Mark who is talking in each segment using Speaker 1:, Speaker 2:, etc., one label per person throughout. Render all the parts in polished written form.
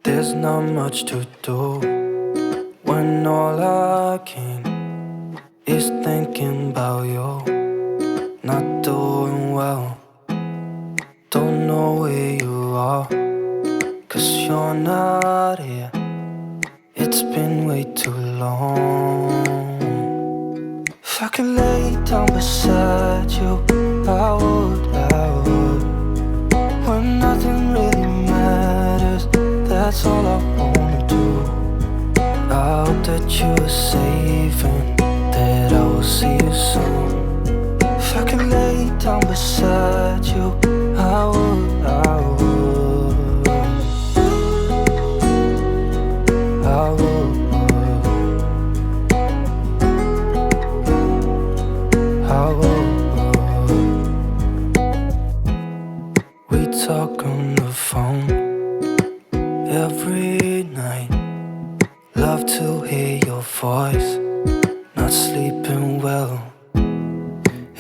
Speaker 1: There's not much to do when all I can is thinking about you. Not doing well, don't know where you are, 'cause you're not here. It's been way too long. If I could lay down beside you, I would. When nothing really matters, that's all I wanna do. I hope that you are safe and that I will see you soon. If I could lay down beside you, I would. I would. We talk on the phone every night. Love to hear your voice. Not sleeping well,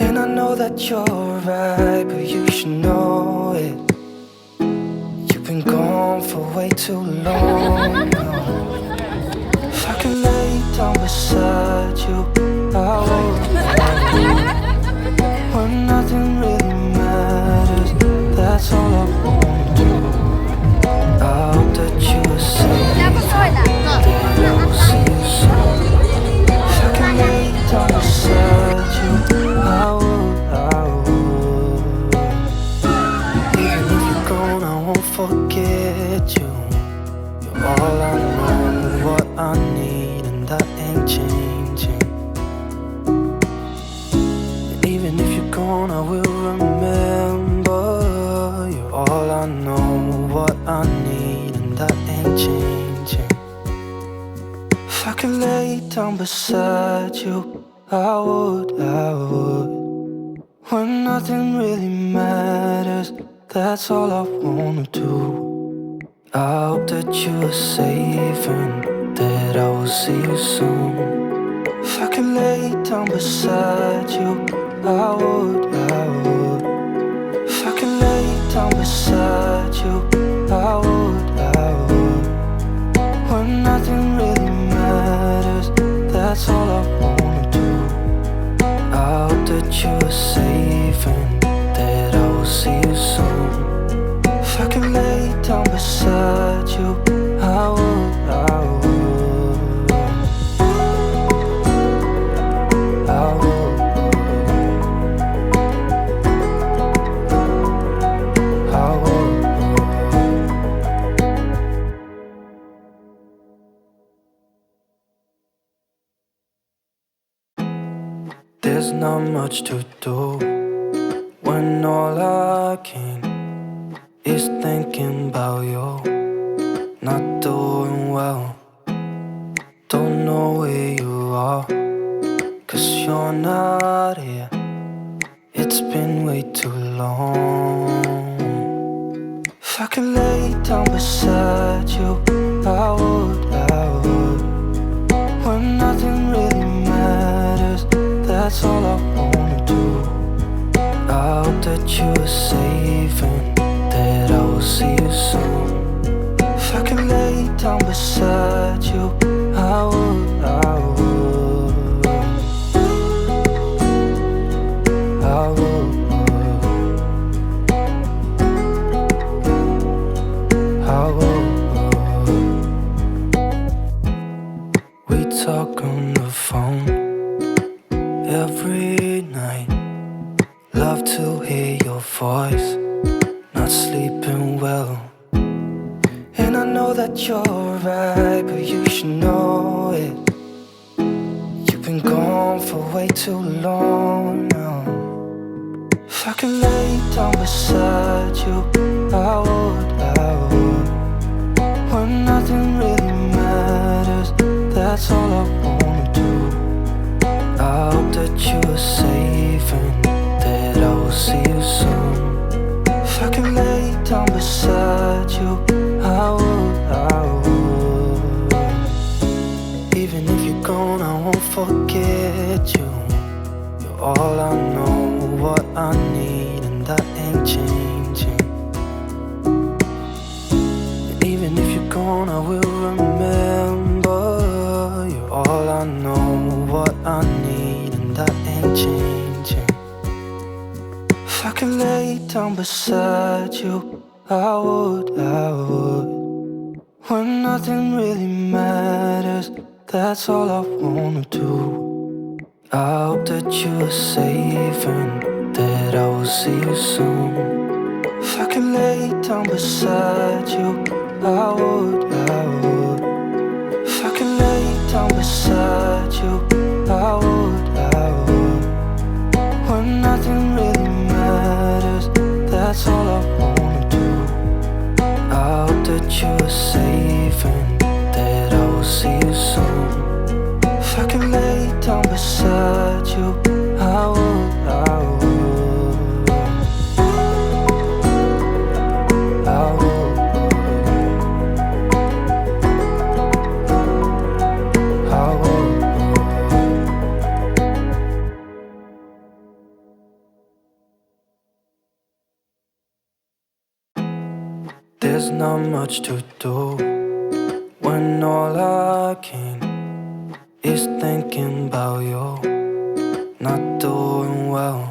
Speaker 1: and I know that you're right, but you should know it. You've been gone for way too long now. If I could lay down beside you, I would. When nothing really matters, that's all I wanna do. I hope that you are safe, that I will see you soon. If I can lay down beside you, I would. Even if you're gone, I won't forget you. You're all I know, what I need, and that ain't changing. And even if you're gone, I will remember. You're all I know, what I need, and that ain't changing. If I could lay down beside you, I would. When nothing really matters, that's all I wanna do. I hope that you are safe and that I will see you soon. If I could lay down beside you, I would. If I could lay down beside you, I would. When nothing really matters, that's all I wanna do. I hope that you are safe and that I will see you soon. If I could lay down beside you, I would. I would. There's not much to do when all I can is thinking about you. Not doing well, don't know where you are, 'cause you're not here. It's been way too long. If I could lay down beside you, I would. When nothing really matters, that's all I wanna do. I hope that you are safe and that I will see you soon. If I could lay down beside you, I would. We talk on the phone every night. Love to hear your voice. Not sleeping well, and I know that you're right, but you should know it. You've been gone for way too long now. If I could lay down beside you, I would. When nothing really matters, that's all I wanna do. I hope that you are safe and that I will see you soon. If I could lay down beside you, I would. Even if you're gone, I won't forget you. You're all I know, what I need, and that ain't changing. And even if you're gone, I will remember. You're all I know, what I need, and that ain't changing. If I could lay down beside you, I would. When nothing really matters, that's all I wanna do. I hope that you are safe and that I will see you soon. If I could lay down beside you, I would. If I could lay down beside you, I would. When nothing really matters, that's all I wanna do. I hope that you are safe and that I will see you soon. If I could lay down beside you, I would. I would. There's not much to do when all I can is thinking about you. Not doing well,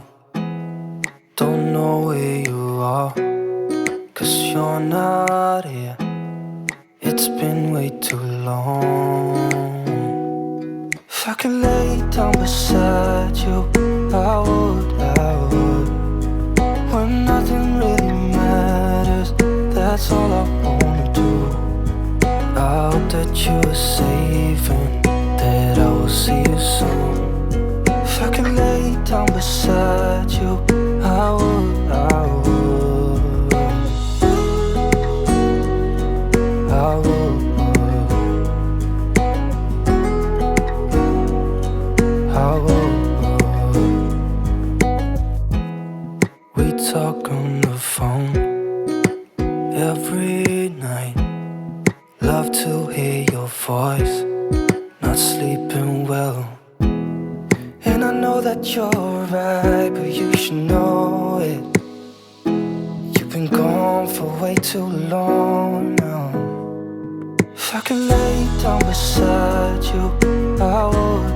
Speaker 1: don't know where you are, 'cause you're not here. It's been way too long. If I could lay down beside you, I would. When nothing really matters, that's all I wanna do. I hope that you are safe and that I will see you soon. If I could lay down beside you, I would. I would. I would. I would. We talk on the phone every night. Love to hear your voice, not sleeping well. And I know that you're right, but you should know it. You've been gone for way too long now. If I could lay down beside you, I would.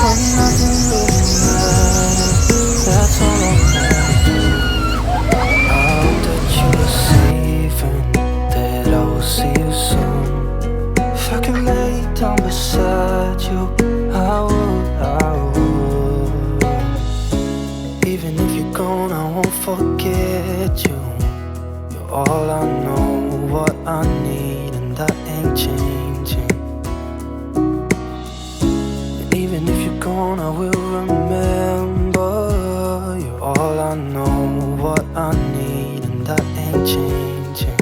Speaker 1: When nothing really matters, that's all I wanna do. I hope that you are safe and that I will see you soon. If I could lay down beside you, I would. Even if you're gone, I won't forget you. You're all I know, what I need, and that ain't changing. And even if you're gone, I will remember. You're all I know, what I need, and that ain't changing.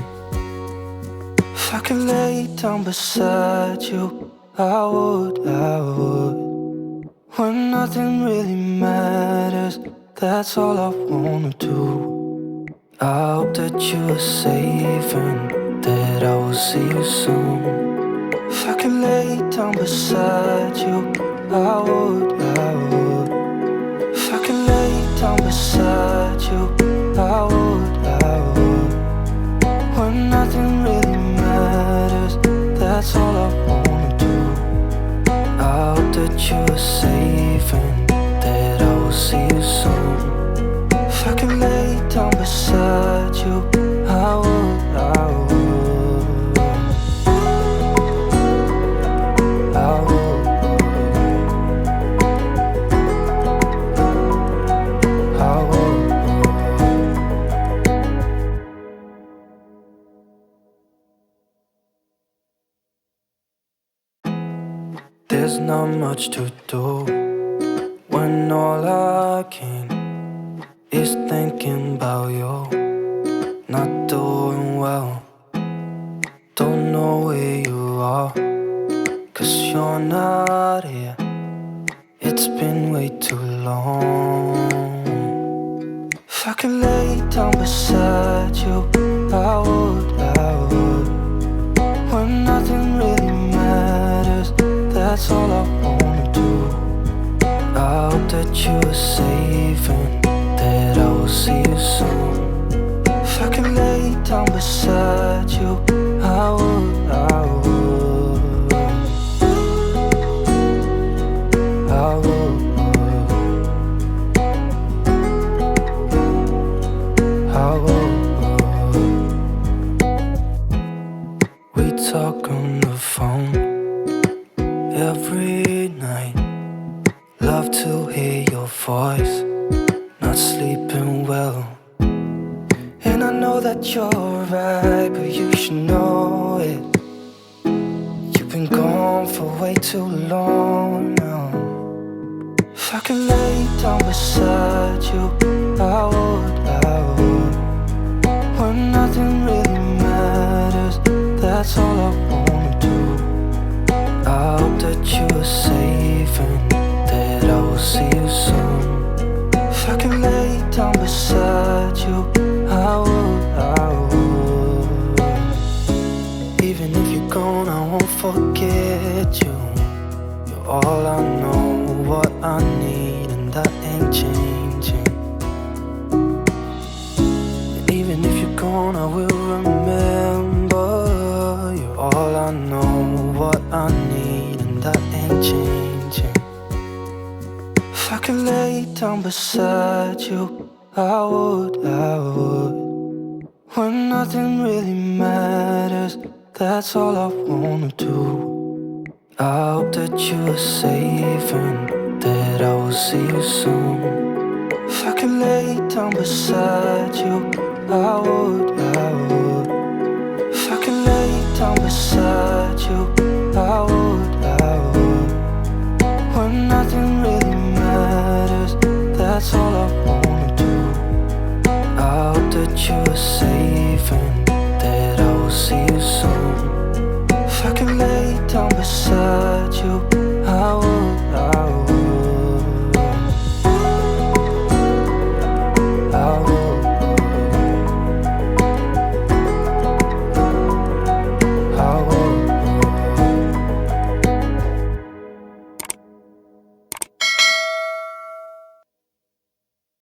Speaker 1: If I could lay down beside you, I would. When nothing really matters, that's all I wanna do. I hope that you are safe and that I will see you soon. If I could lay down beside you, I would. If I could lay down beside you, I would. When nothing really matters, that's all I wanna do. I hope that you are safe and that I will see you soon. If I could lay down beside you, I would. I would. I would. I would. There's not much to do when all I can is thinking about you. Not doing well, don't know where you are, 'cause you're not here. It's been way too long. If I could lay down beside you, I would. When nothing really matters, that's all I wanna do. I hope that you are safe and that I will see you soon. If I could lay down beside beside you, I would, I would, I would, I would. We talk on the phone every night. Love to hear your voice. Not sleeping well. And I know that you're right, but you should know it. You've been gone for way too long now. If I could lay down beside you, I would, I would. When nothing really matters, that's all I wanna do. I hope that you are safe and that I will see you soon. If I could lay down beside you, I would, I would. Even if you're gone, I won't forget you. You're all I know, what I need, and that ain't changing. And even if you're gone, I will remember. You're all I know, what I need, and that ain't changing. If I could lay down beside you, I would, I would. When nothing really matters, that's all I wanna do. I hope that you are safe and that I will see you soon. If I could lay down beside you, I would, I would.